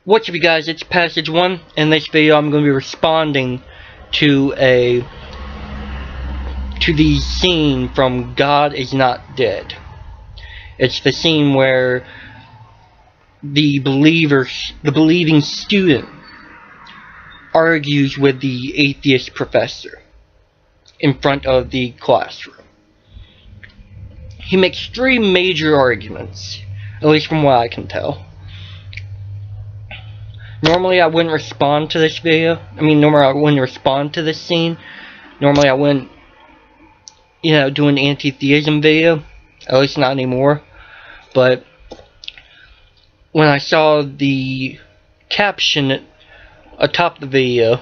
What's up, you guys? It's Passage 1. In this video, I'm going to be responding to the scene from God Is Not Dead. It's the scene where the believing student argues with the atheist professor in front of the classroom. He makes three major arguments, at least from what I can tell. Normally I wouldn't respond to this video. Normally I wouldn't respond to this scene. Normally I wouldn't, do an anti-theism video. At least not anymore. But when I saw the caption atop the video,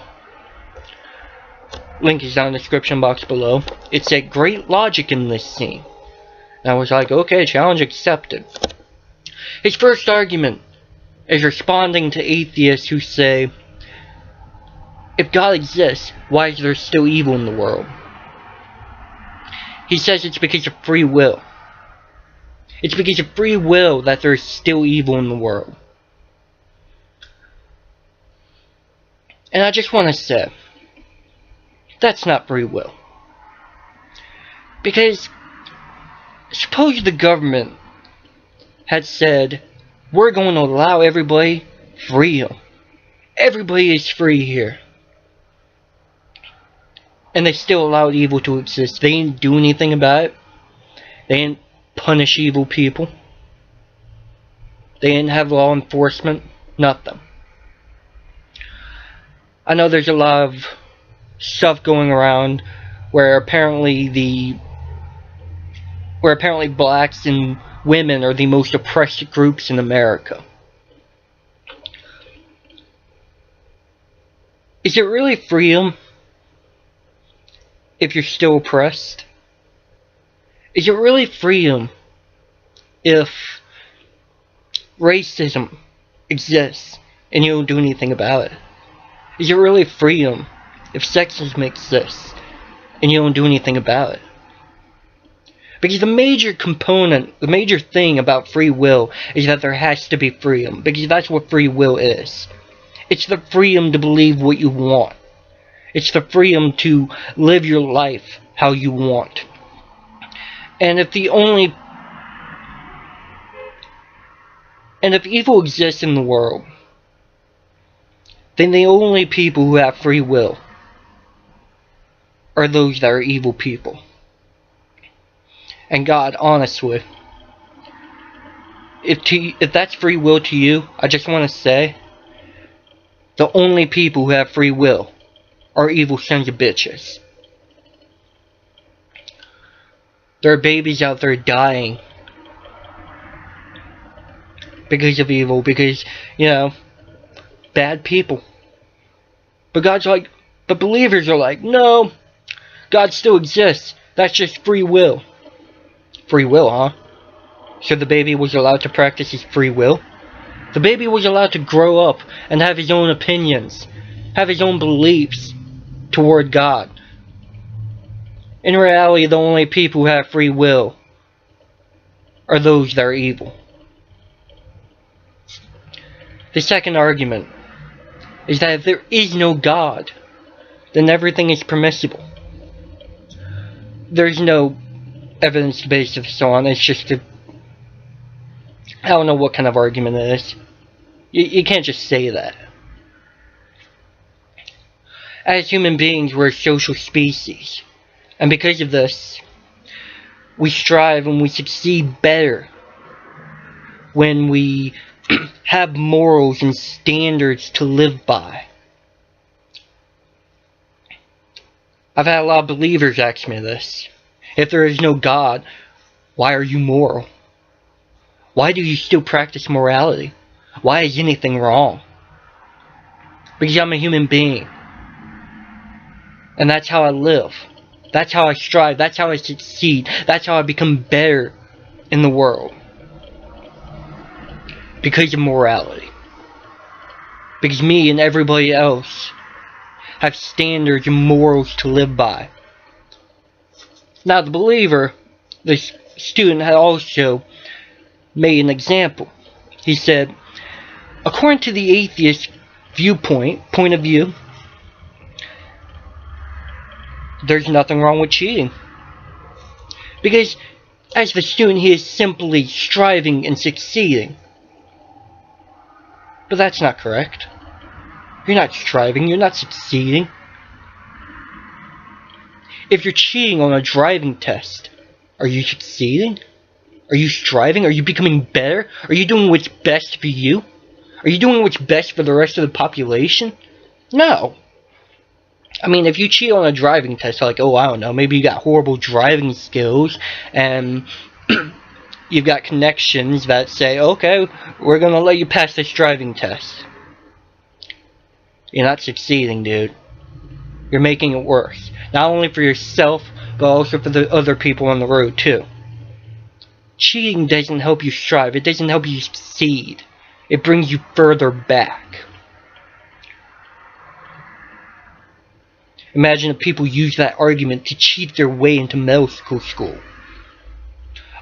link is down in the description box below, it said great logic in this scene. And I was like, okay, challenge accepted. His first argument is responding to atheists who say, if God exists, why is there still evil in the world? He says it's because of free will. It's because of free will that there is still evil in the world. And I just want to say, that's not free will. Because suppose the government had said, we're going to allow everybody freedom. Everybody is free here. And they still allowed evil to exist. They didn't do anything about it. They didn't punish evil people. They didn't have law enforcement. Nothing. I know there's a lot of stuff going around where apparently blacks and women are the most oppressed groups in America. Is it really freedom if you're still oppressed? Is it really freedom if racism exists and you don't do anything about it? Is it really freedom if sexism exists and you don't do anything about it? Because the major component, the major thing about free will is that there has to be freedom. Because that's what free will is. It's the freedom to believe what you want. It's the freedom to live your life how you want. And if evil exists in the world, then the only people who have free will are those that are evil people. And God, honestly, if that's free will to you, I just want to say, the only people who have free will are evil sons of bitches. There are babies out there dying because of evil, because, bad people. But God's like, but believers are like, no, God still exists. That's just free will. Free will, huh? So the baby was allowed to practice his free will? The baby was allowed to grow up and have his own opinions, have his own beliefs toward God. In reality, the only people who have free will are those that are evil. The second argument is that if there is no God, then everything is permissible. There's no evidence based of so on. It's just I don't know what kind of argument it is. You can't just say that. As human beings, we're a social species. And because of this, we strive and we succeed better when we have morals and standards to live by. I've had a lot of believers ask me this. If there is no God, why are you moral? Why do you still practice morality? Why is anything wrong? Because I'm a human being. And that's how I live. That's how I strive. That's how I succeed. That's how I become better in the world. Because of morality. Because me and everybody else have standards and morals to live by. Now the believer, the student, had also made an example. He said, according to the atheist point of view, there's nothing wrong with cheating. Because as the student, he is simply striving and succeeding. But that's not correct. You're not striving, you're not succeeding. If you're cheating on a driving test, are you succeeding? Are you striving? Are you becoming better? Are you doing what's best for you? Are you doing what's best for the rest of the population? No. I mean, if you cheat on a driving test, like, oh, I don't know, maybe you got horrible driving skills, and you've got connections that say, okay, we're gonna let you pass this driving test. You're not succeeding, dude. You're making it worse. Not only for yourself, but also for the other people on the road, too. Cheating doesn't help you strive. It doesn't help you succeed. It brings you further back. Imagine if people use that argument to cheat their way into medical school.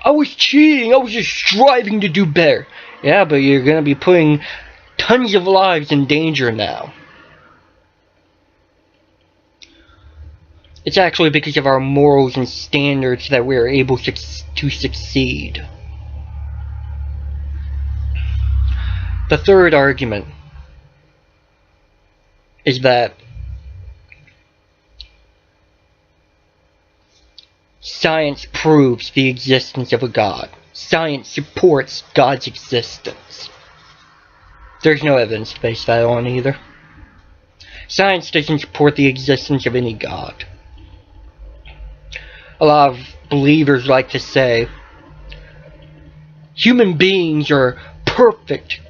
I was cheating. I was just striving to do better. Yeah, but you're going to be putting tons of lives in danger now. It's actually because of our morals and standards that we are able to succeed. The third argument is that science proves the existence of a God. Science supports God's existence. There's no evidence to base that on either. Science doesn't support the existence of any God. A lot of believers like to say human beings are perfect,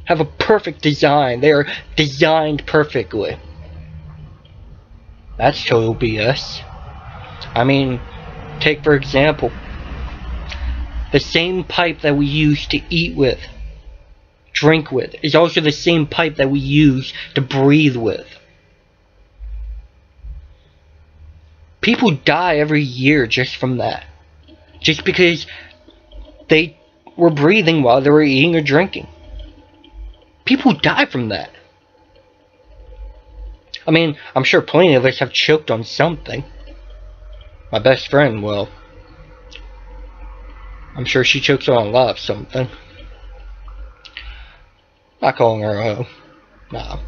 have a perfect design. They are designed perfectly. That's total BS. I mean, take for example, the same pipe that we use to eat with, drink with, is also the same pipe that we use to breathe with. People die every year just from that. Just because they were breathing while they were eating or drinking. People die from that. I mean, I'm sure plenty of us have choked on something. My best friend, well, I'm sure she chokes on a lot of something. Not calling her a hoe. Nah,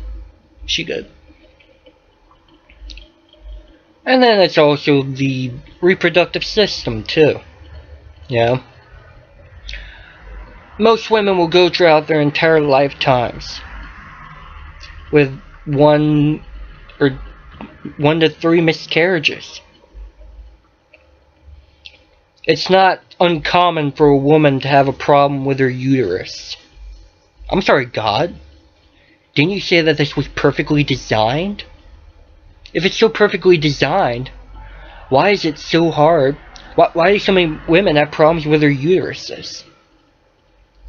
she good. And then it's also the reproductive system, too. You know? Most women will go throughout their entire lifetimes with 1 to 3 miscarriages. It's not uncommon for a woman to have a problem with her uterus. I'm sorry, God. Didn't you say that this was perfectly designed? If it's so perfectly designed, why is it so hard? Why do so many women have problems with their uteruses?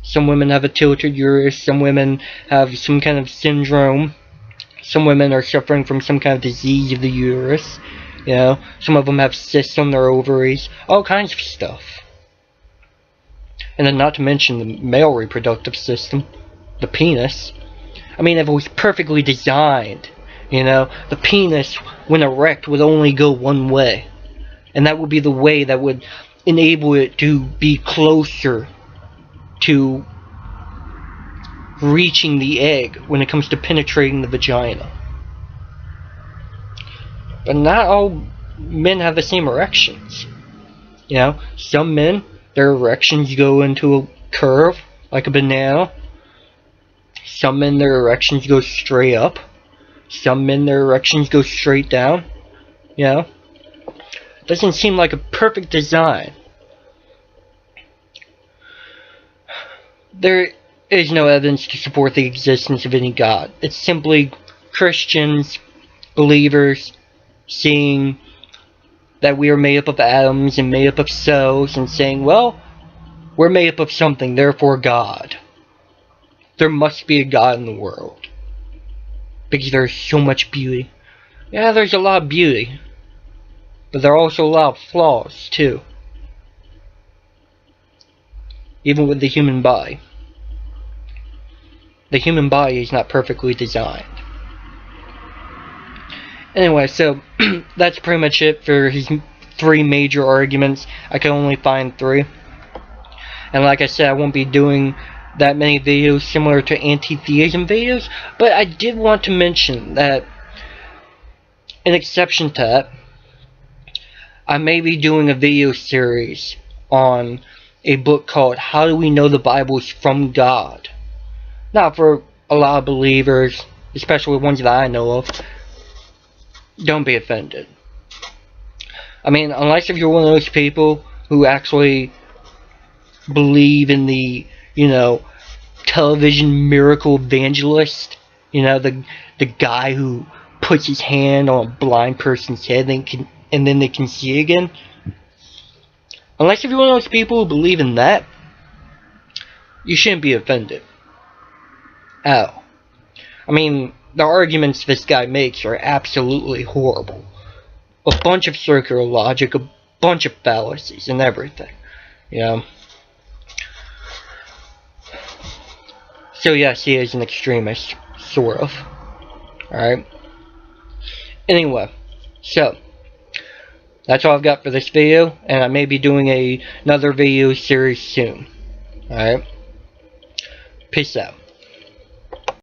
Some women have a tilted uterus, some women have some kind of syndrome, some women are suffering from some kind of disease of the uterus, you know, some of them have cysts on their ovaries, all kinds of stuff. And then not to mention the male reproductive system, the penis. I mean, if it was perfectly designed, you know, the penis, when erect, would only go one way. And that would be the way that would enable it to be closer to reaching the egg when it comes to penetrating the vagina. But not all men have the same erections. You know, some men, their erections go into a curve, like a banana. Some men, their erections go straight up. Some men, their erections go straight down. You know? Doesn't seem like a perfect design. There is no evidence to support the existence of any God. It's simply Christians, believers, seeing that we are made up of atoms and made up of cells and saying, well, we're made up of something, therefore God. There must be a God in the world. Because there's so much beauty. Yeah, there's a lot of beauty. But there are also a lot of flaws, too. Even with the human body. The human body is not perfectly designed. Anyway, so that's pretty much it for his 3 major arguments. I can only find 3. And like I said, I won't be doing that many videos similar to anti-theism videos, but I did want to mention that, an exception to that, I may be doing a video series on a book called How Do We Know the Bible is from God? Now, for a lot of believers, especially ones that I know of, don't be offended. I mean, unless if you're one of those people who actually believe in the, television miracle evangelist, the guy who puts his hand on a blind person's head and then they can see again. Unless if you're one of those people who believe in that, you shouldn't be offended. Oh. I mean, the arguments this guy makes are absolutely horrible. A bunch of circular logic, a bunch of fallacies, and everything. So yes, he is an extremist, sort of. Alright? Anyway, so that's all I've got for this video, and I may be doing another video series soon. Alright? Peace out.